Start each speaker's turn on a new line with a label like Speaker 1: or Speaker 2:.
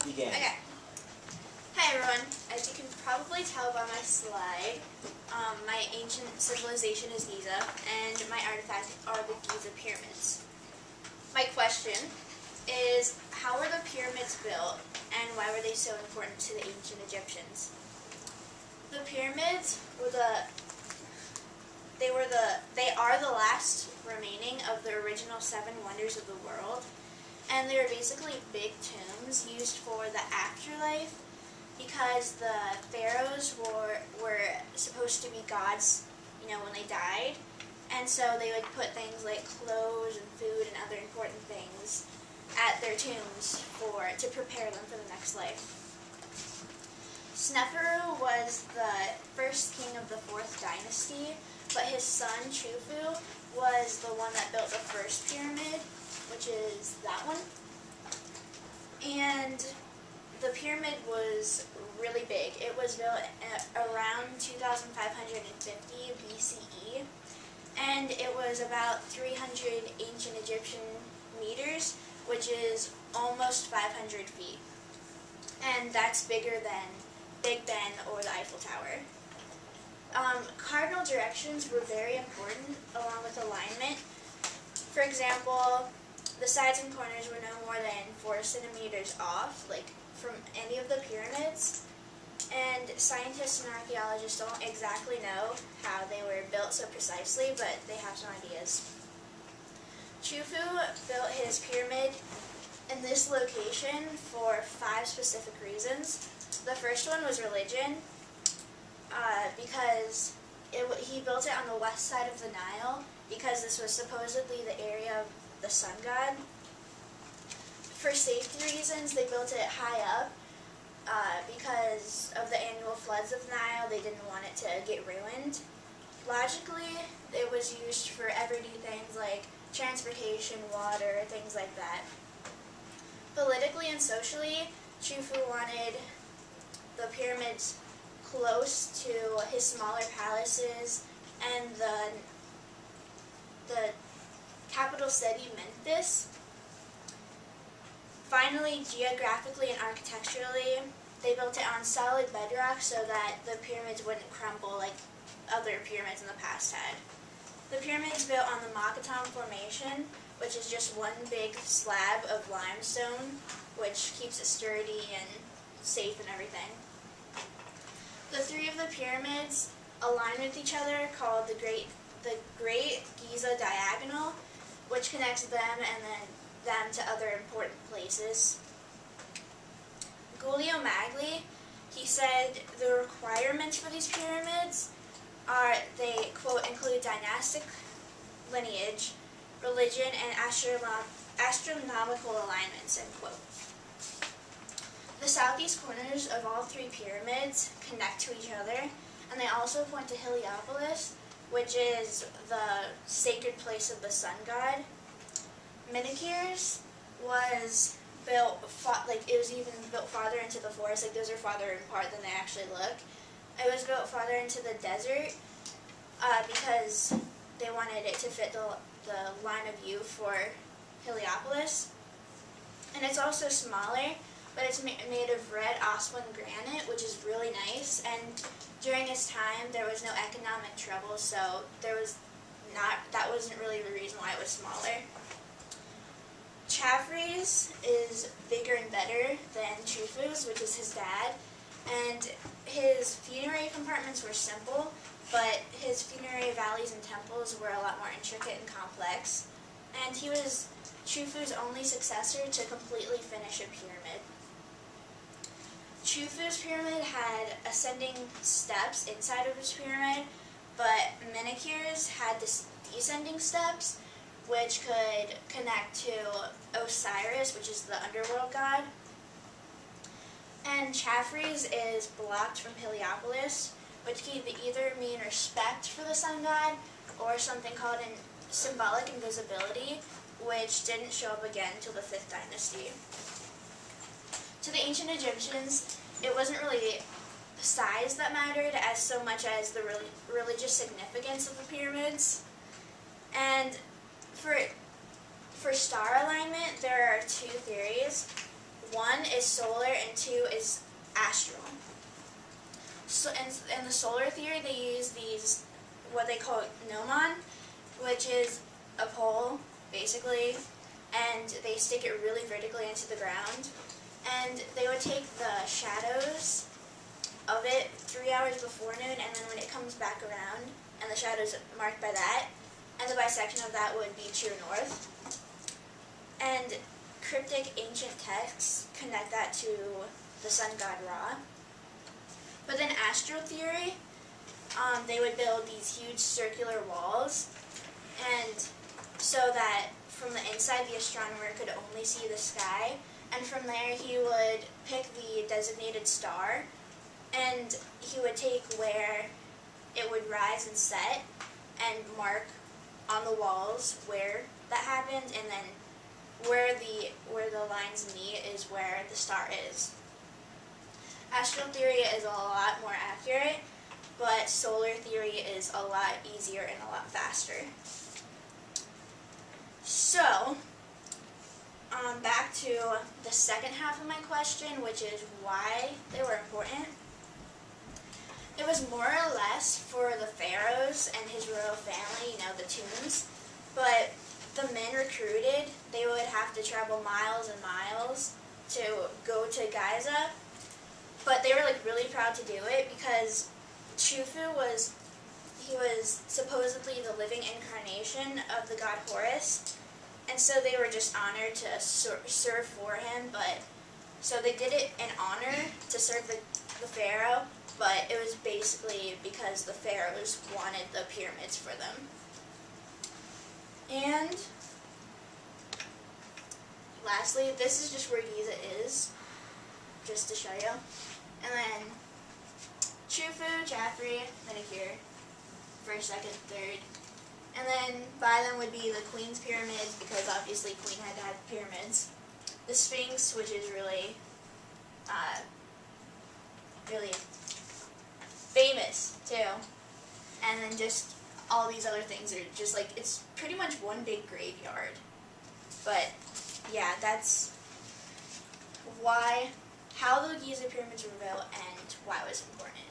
Speaker 1: Begin.
Speaker 2: Okay. Hi everyone. As you can probably tell by my slide, my ancient civilization is Giza, and my artifact are the Giza pyramids. My question is, how were the pyramids built, and why were they so important to the ancient Egyptians? The pyramids were they are the last remaining of the original 7 wonders of the world, and they were basically big tombs used for the afterlife because the pharaohs were supposed to be gods, when they died, and so they would put things like clothes and food and other important things at their tombs to prepare them for the next life. Sneferu was the first king of the 4th dynasty, but his son Chufu was the one that built the first pyramid, which is that one. And the pyramid was really big. It was built at around 2550 BCE, and it was about 300 ancient Egyptian meters, which is almost 500 feet. And that's bigger than Big Ben or the Eiffel Tower. Cardinal directions were very important along with alignment. For example, the sides and corners were no more than 4 centimeters off, from any of the pyramids. And scientists and archaeologists don't exactly know how they were built so precisely, but they have some ideas. Chufu built his pyramid in this location for 5 specific reasons. The first one was religion, because he built it on the west side of the Nile, because this was supposedly the area of the sun god. For safety reasons, they built it high up, because of the annual floods of the Nile. They didn't want it to get ruined. Logically, it was used for everyday things like transportation, water, things like that. Politically and socially, Chufu wanted the pyramids close to his smaller palaces and the capital city, Memphis. Finally, geographically and architecturally, they built it on solid bedrock so that the pyramids wouldn't crumble like other pyramids in the past had. The pyramids built on the Makaton Formation, which is just one big slab of limestone, which keeps it sturdy and safe and everything. The 3 of the pyramids align with each other, called the Great Giza Diagonal, which connects them and then them to other important places. Giulio Magli, he said the requirements for these pyramids are, they, quote, include dynastic lineage, religion, and astronomical alignments, end quote. The southeast corners of all 3 pyramids connect to each other, and they also point to Heliopolis, which is the sacred place of the sun god. Menhirs was built, it was even built farther into the forest, those are farther apart than they actually look. It was built farther into the desert because they wanted it to fit the line of view for Heliopolis. And it's also smaller, but it's made of red Aswan granite, which is really nice. And during his time, there was no economic trouble, so that wasn't really the reason why it was smaller. Chafri's is bigger and better than Chufu's, which is his dad, and his funerary compartments were simple, but his funerary valleys and temples were a lot more intricate and complex, and he was Chufu's only successor to completely finish a pyramid. Chufu's pyramid had ascending steps inside of his pyramid, but Menhirs had descending steps, which could connect to Osiris, which is the underworld god. And Chafri's is blocked from Heliopolis, which could either mean respect for the sun god or something called symbolic invisibility, which didn't show up again until the 5th dynasty. To the ancient Egyptians, it wasn't really size that mattered as so much as the religious significance of the pyramids. And for star alignment, there are 2 theories. one is solar and two is astral. So in the solar theory, they use these, what they call gnomon, which is a pole, basically, and they stick it really vertically into the ground. And they would take the shadows of it 3 hours before noon, and then when it comes back around, and the shadows marked by that, and the bisection of that would be true north. And cryptic ancient texts connect that to the sun god Ra. But then astral theory, they would build these huge circular walls, and so that from the inside the astronomer could only see the sky, and from there he would pick the designated star, and he would take where it would rise and set and mark on the walls where that happened, and then where the lines meet is where the star is. Astral theory is a lot more accurate, but solar theory is a lot easier and a lot faster. So, back to the second half of my question, which is why they were important. It was more or less for the pharaohs and his royal family, the tombs, but the men recruited, they would have to travel miles and miles to go to Giza, but they were really proud to do it because Chufu was supposedly the living incarnation of the god Horus, and so they were just honored to serve for him. But so they did it in honor to serve the pharaoh, but it was basically because the pharaohs wanted the pyramids for them. And lastly, this is just where Giza is, just to show you. And then Chufu, Jaffrey, Manicure, first, second, third. And then by them would be the Queen's pyramids, because obviously Queen had to have pyramids. The Sphinx, which is really, really famous too. And then just all these other things are just it's pretty much one big graveyard. But yeah, that's how the Giza pyramids were built and why it was important.